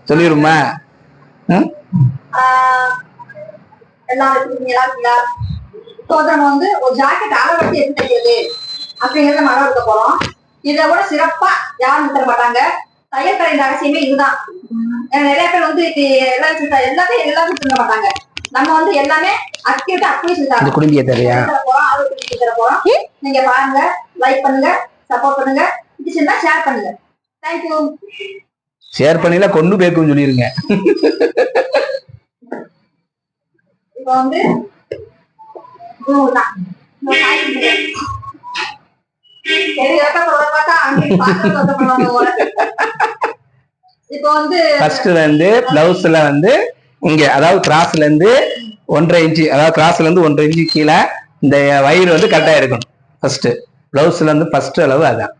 சொல்லிருமா? வந்து ஒரு ஜாக்கெட் அளவு வச்சு எப்படி தைக்கிறது அப்படிங்கறத நம்ம அளவு எடுக்க போறோம். இதை விட சிறப்பா யாரும் தர மாட்டாங்க. தையல் கலைஞர் ரகசியமே இதுதான். நிறைய பேர் வந்து எல்லாத்தையும் சொல்ல மாட்டாங்க. நம்ம வந்து எல்லாமே அக்யூரேட்டா அப்படியே சொல்லிட்டாங்க. குடும்பிய தெரியா போறோம். நீங்க பாருங்க, லைக் பண்ணுங்க, சப்போர்ட் பண்ணுங்க, பிடிச்சிருந்தா ஷேர் பண்ணுங்க. தேங்க்யூ. ஷேர் பண்ணில கொண்டு போய்க்கும் சொல்லிருங்க. இப்போ வந்து இப்போ வந்து ஃபர்ஸ்ட்ல இருந்து பிளவுஸ்ல வந்து இங்க அதாவது கிராஸ்ல இருந்து 1.5 இன்ச்சு, அதாவது கிராஸ்ல இருந்து 1.5 இன்ச்சு கீழே இந்த வயிறு வந்து கரெக்டா இருக்கணும். ஃபர்ஸ்ட் பிளவுஸ்ல இருந்து ஃபர்ஸ்ட் அளவு அதான்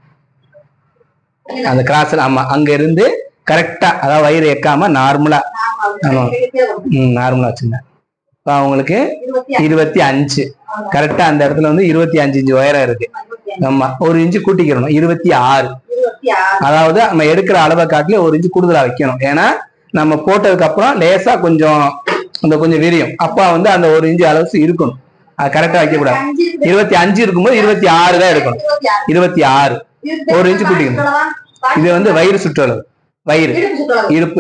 அந்த கிராஸ்ல. ஆமா, அங்க இருந்து கரெக்டா அதாவது வயிறு எக்காம நார்மலா நார்மலா வச்சுங்க. இப்போ அவங்களுக்கு 25 கரெக்டா அந்த இடத்துல வந்து 25 இன்ச்சு உயரம் இருக்கு. ஆமா, 1 இன்ச்சு கூட்டிக்கிறணும். 26. அதாவது நம்ம எடுக்கிற அளவை காட்டில 1 இன்ச்சு கூடுதலா வைக்கணும். ஏன்னா நம்ம போட்டதுக்கு அப்புறம் லேசா கொஞ்சம் அந்த கொஞ்சம் விரியும். அப்ப வந்து அந்த 1 இன்ச்சு அளவு இருக்கணும். அது கரெக்டா வைக்க கூடாது. 25 இருக்கும்போது 26 தான் எடுக்கணும். 26 1 இன்ச்சு கூட்டிக்கணும். இது வந்து வயிறு சுற்றளவு. வயிறு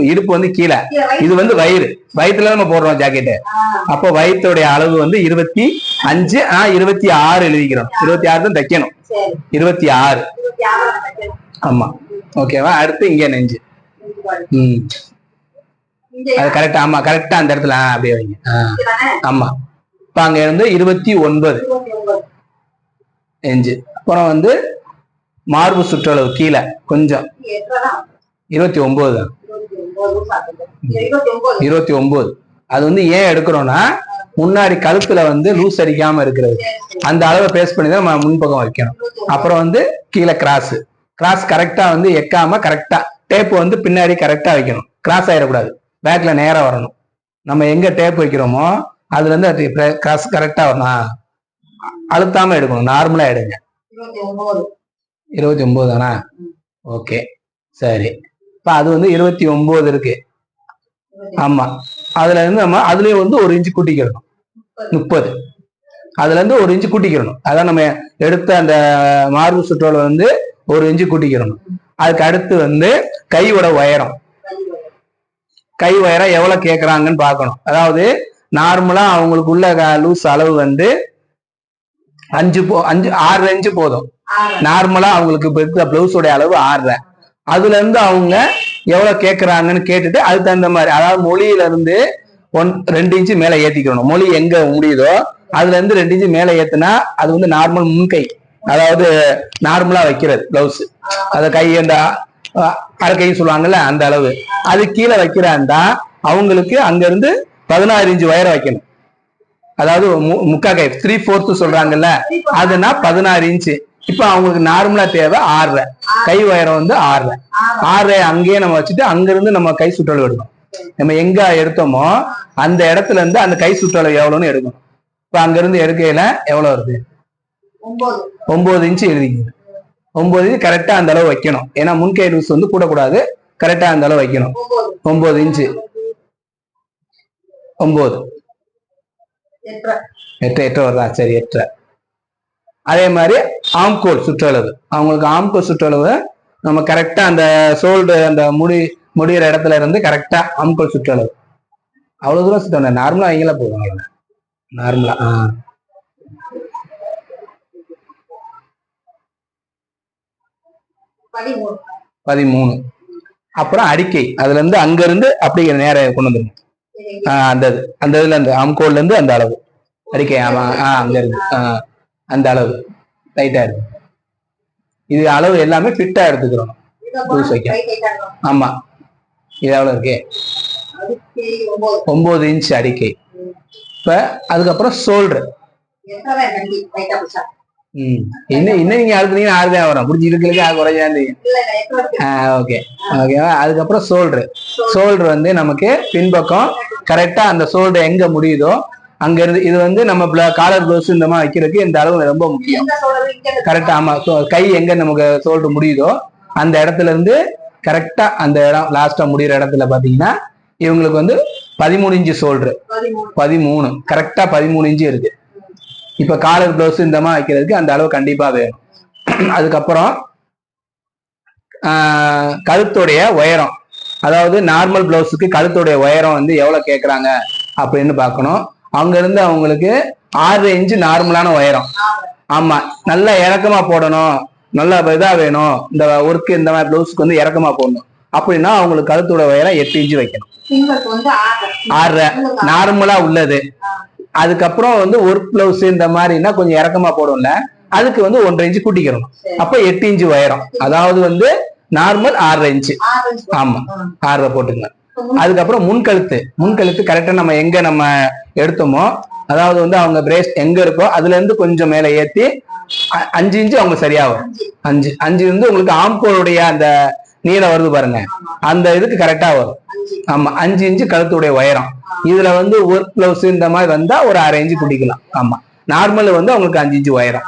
இடுப்பு வந்து கீழே, இது வந்து வயிறு. வயிற்றுல நம்ம போடுறோம் ஜாக்கெட்டு. அப்போ வயிற்றுடைய அளவு வந்து 25. 26 எழுதிக்கிறோம். 26 தான் தைக்கணும். 26. ஆமா, ஓகேவா? அடுத்து இங்க நெஞ்சு. அது கரெக்டா? ஆமா, கரெக்டா அந்த இடத்துல அப்படியே வைங்க. ஆமா, இப்ப அங்க இருந்து 29 நெஞ்சு. அப்புறம் வந்து மார்பு சுற்றளவு கீழே கொஞ்சம் 29 தான். 29. அது வந்து ஏன் எடுக்கிறோம்னா முன்னாடி கழுத்துல வந்து லூஸ் அடிக்காம இருக்கிறது. அந்த அளவை பேஸ் பண்ணி தான் நம்ம முன்பக்கம் வைக்கணும். அப்புறம் வந்து கீழே கிராஸ் கரெக்டா வந்து எக்காம கரெக்டா டேப் வந்து பின்னாடி கரெக்டா வைக்கணும். கிராஸ் ஆயிடக்கூடாது. பேக்ல நேரா வரணும். நம்ம எங்க டேப் வைக்கிறோமோ அதுல இருந்து கிராஸ் கரெக்டா வரணும். அழுத்தாம எடுக்கணும். நார்மலா எடுங்க. 29 தானா? ஓகே, சரி. இப்ப அது வந்து 29 இருக்கு. ஆமா, அதுல இருந்து நம்ம அதுலயும் வந்து 1 இன்ச்சு கூட்டிக்கிறணும். 30. அதுல இருந்து 1 இன்ச்சு கூட்டிக்கிறணும். அதான் நம்ம எடுத்த அந்த மார்பு சுற்றளவு வந்து 1 இன்ச்சு கூட்டிக்கிறணும். அதுக்கு அடுத்து வந்து கையோட உயரம். கை உயரம் எவ்வளவு கேக்குறாங்கன்னு பாக்கணும். அதாவது நார்மலா அவங்களுக்கு உள்ள லூஸ் அளவு வந்து 6 இன்ச்சு போதும். நார்மலா அவங்களுக்கு பிளவுஸோட அளவு 6. அதுல இருந்து அவங்க எவ்வளவு கேக்குறாங்கன்னு கேட்டுட்டு அதுக்கு தகுந்த மாதிரி, அதாவது மொழியில இருந்து 2 இன்ச்சு மேல ஏத்திக்கணும். மொழி எங்க முடியுதோ அதுல இருந்து 2 இன்ச்சு மேல ஏத்துனா அது வந்து நார்மல் முன்கை, அதாவது நார்மலா வைக்கிறது பிளவுஸ். அத கை அந்த அரைக்கை சொல்லுவாங்கல்ல அந்த அளவு. அது கீழே வைக்கிறாண்டா அவங்களுக்கு அங்க இருந்து 16 இன்ச்சு உயரம் வைக்கணும். அதாவது முக்கா கை 3/4 சொல்றாங்கல்ல, அதுனா 16 இன்ச்சு. இப்ப அவங்களுக்கு நார்மலா தேவை 6. கை உயரம் வந்து 6 அங்கேயே நம்ம வச்சுட்டு அங்க இருந்து நம்ம கை சுற்றளவு எடுக்கணும். நம்ம எங்க எடுத்தோமோ அந்த இடத்துல இருந்து அந்த கை சுற்றளவு எவ்வளவுன்னு எடுக்கணும். இப்ப அங்க இருந்து எடுக்கையில எவ்வளவு வருது? 9 இன்ச்சு எழுதிக்கணும். 9 இன்ச்சு கரெக்டா அந்த அளவு வைக்கணும். ஏன்னா முன்கை லூஸ் வந்து கூடக்கூடாது. கரெக்டா அந்த அளவு வைக்கணும். 9 இன்ச்சு. 9 8 வருதா? சரி, 8. அதே மாதிரி ஆம்கோல் சுற்றளவு. அவங்களுக்கு ஆம்கோல் சுற்றளவு நம்ம கரெக்டா அந்த சோல்டு அந்த முடிகிற இடத்துல இருந்து கரெக்டா ஆம்கோல் சுற்றளவு அவ்வளவு தூரம் சுத்தணும். நார்மலா வைங்களா போதும். நார்மலா 13. அப்புறம் அடிக்கை அதுல இருந்து அங்க இருந்து அப்படிங்கிற நேரம் கொண்டு வந்துடும். அந்த இதுல இருந்து ஆம்கோல்ல இருந்து அந்த அளவு அடிக்கை. ஆமா, அங்க இருந்து அந்த அளவு டைட்டா இருக்கு. இது அளவு எல்லாமே ஃபிட்டா எடுத்துக்கிறோம். ஆமா, இது எவ்வளவு இருக்கு? 9 இன்ச் அடிக்கை. இப்ப அதுக்கப்புறம் ஷோல்டர். இன்னும் நீங்க அழுத்துனீங்கன்னா 6 தான் வரும். புடிச்சு இருக்கிறதுக்கு குறைஞ்சாந்து. ஓகே, ஓகேவா? அதுக்கப்புறம் ஷோல்டர் வந்து நமக்கு பின்பக்கம் கரெக்டா அந்த ஷோல்டர் எங்க முடியுதோ அங்க இருந்து இது வந்து நம்ம காலர் ப்ளவுஸ் இந்த மாதிரி வைக்கிறதுக்கு இந்த அளவு ரொம்ப முக்கியம். கரெக்டா? ஆமா, கை எங்க நமக்கு ஷோல்டர் முடியுதோ அந்த இடத்துல இருந்து கரெக்டா அந்த இடம் லாஸ்டா முடிகிற இடத்துல பாத்தீங்கன்னா இவங்களுக்கு வந்து 13 இன்ச்சு ஷோல்டர், 13 கரெக்டா 13 இன்ச்சு இருக்கு. இப்ப காலர் பிளவுஸ் இந்த மாதிரி வைக்கிறதுக்கு அந்த அளவு கண்டிப்பா வேணும். அதுக்கப்புறம் கழுத்துடைய உயரம், அதாவது நார்மல் பிளவுஸுக்கு கழுத்துடைய உயரம் வந்து எவ்வளவு கேட்கறாங்க அப்படின்னு பார்க்கணும். அங்க இருந்து அவங்களுக்கு 6 இன்ச்சு நார்மலான உயரம். ஆமா, நல்லா இறக்கமா போடணும், நல்லா இதா வேணும், இந்த ஒர்க்கு இந்த மாதிரி பிளவுஸுக்கு வந்து இறக்கமா போடணும் அப்படின்னா அவங்களுக்கு கழுத்தோட உயரம் 8 இன்ச்சு வைக்கணும். 6 நார்மலா உள்ளது. அதுக்கப்புறம் வந்து ஒர்க் பிளவுஸ் இந்த மாதிரின்னா கொஞ்சம் இறக்கமா போடும்ல, அதுக்கு வந்து 1.5 இன்ச்சு கூட்டிக்கிறோம். அப்ப 8 இன்ச்சு உயரம், அதாவது வந்து நார்மல் 6 இன்ச்சு. ஆமா, 6 போட்டுங்க. அதுக்கப்புறம் முன்கழுத்து கரெக்டா நம்ம எங்க நம்ம எடுத்தோமோ, அதாவது வந்து அவங்க பிரேஸ்ட் எங்க இருக்கோ அதுல இருந்து கொஞ்சம் மேல ஏத்தி 5 இன்ச்சு அவங்க சரியா வரும். 5 இருந்து உங்களுக்கு ஆம்போலுடைய அந்த நீளம் வருது பாருங்க, அந்த இதுக்கு கரெக்டா வரும். ஆமா, 5 இன்ச்சு கழுத்துடைய உயரம். இதுல வந்து ஒர்க் பிளவுஸ் இந்த மாதிரி வந்தா ஒரு 1/2 இன்ச்சு குடிக்கலாம். ஆமா, நார்மல் வந்து அவங்களுக்கு 5 இன்ச்சு உயரம்.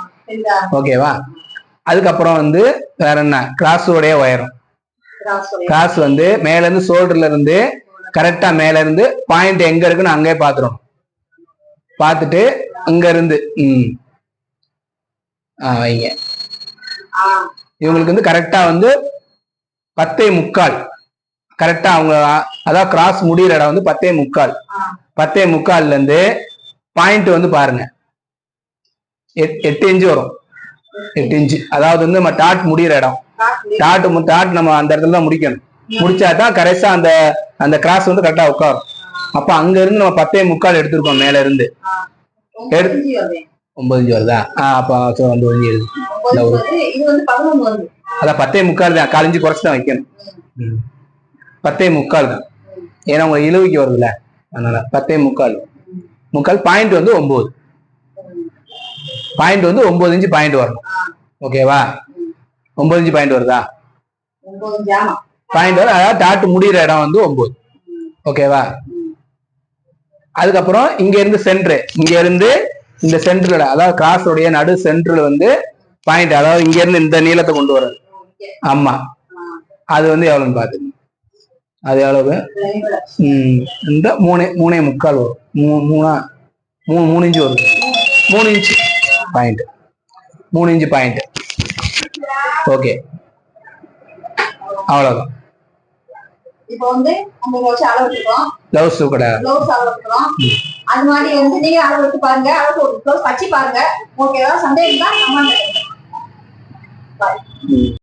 ஓகேவா? அதுக்கப்புறம் வந்து வேற என்ன, கிராஸோடைய உயரம். கிராஸ் வந்து மேல இருந்து ஷோல்டர்ல இருந்து கரெக்டா மேல இருந்து பாயிண்ட் எங்க இருக்குன்னு அங்கே பாத்துரும். பார்த்துட்டு அங்க இருந்து வைங்க. இவங்களுக்கு வந்து கரெக்டா வந்து 10.75 கரெக்டா அவங்க, அதாவது கிராஸ் முடிகிற இடம் வந்து 10.75. 10.75 இருந்து பாயிண்ட் வந்து பாருங்க 8 இன்ச்சு வரும். 8 இன்ச்சு, அதாவது வந்து நம்ம டாட் முடிகிற இடம், டாட் நம்ம அந்த இடத்துல தான் முடிக்கணும். முடிச்சாதான் கரெக்டா அந்த அந்த கிராஸ் வந்து கரெக்டா உட்காரும். அப்ப அங்க இருந்து நம்ம 10.75 எடுத்திருக்கோம் மேல இருந்து. 9 இன்ச்சு வருதா? அப்ப 9 இன்ச்சு எடுத்து அதான் 10.75 தான், 4 இன்ச்சு குறைச்சுதான் வைக்கணும். 10.75 தான், ஏன்னா உங்க இழுவைக்கு வருதுல்ல, அதனால 10.75 பாயிண்ட் வந்து 9. பாயிண்ட் வந்து 9 இன்ச்சு பாயிண்ட் வரணும். ஓகேவா? 9 இன்ச்சு பாயிண்ட் வருதா? பாயிண்ட் வரும், அதாவது டாட் முடிகிற இடம் வந்து 9. ஓகேவா? அதுக்கப்புறம் இங்க இருந்து சென்டர், இங்க இருந்து இந்த சென்டர்ல, அதாவது கிராஸோடைய நடு சென்டர்ல வந்து பாயிண்ட், அதாவது இங்க இருந்து இந்த நீளத்தை கொண்டு வர்றது. ஆமா, அது வந்து எவ்வளவுன்னு பாத்துங்க. அது எவ்வளவு? இந்த 3.75 வரும். 3 இன்ச்சு வரும். 3 inch point, 3 inch point. Okay, அவ்வளவுதான். இப்போ வந்து நம்ம வச்சு அளவு எடுத்துறோம். ப்ளவுஸ் கூட அளவு எடுத்துறோம். அது மாதிரி வந்து நீங்க அளவு எடுத்து பாருங்க, அளவு ஒரு ப்ளவுஸ் தச்சு பாருங்க. ஓகேவா? சந்தேகம் இருந்தா கமெண்ட் பண்ணுங்க.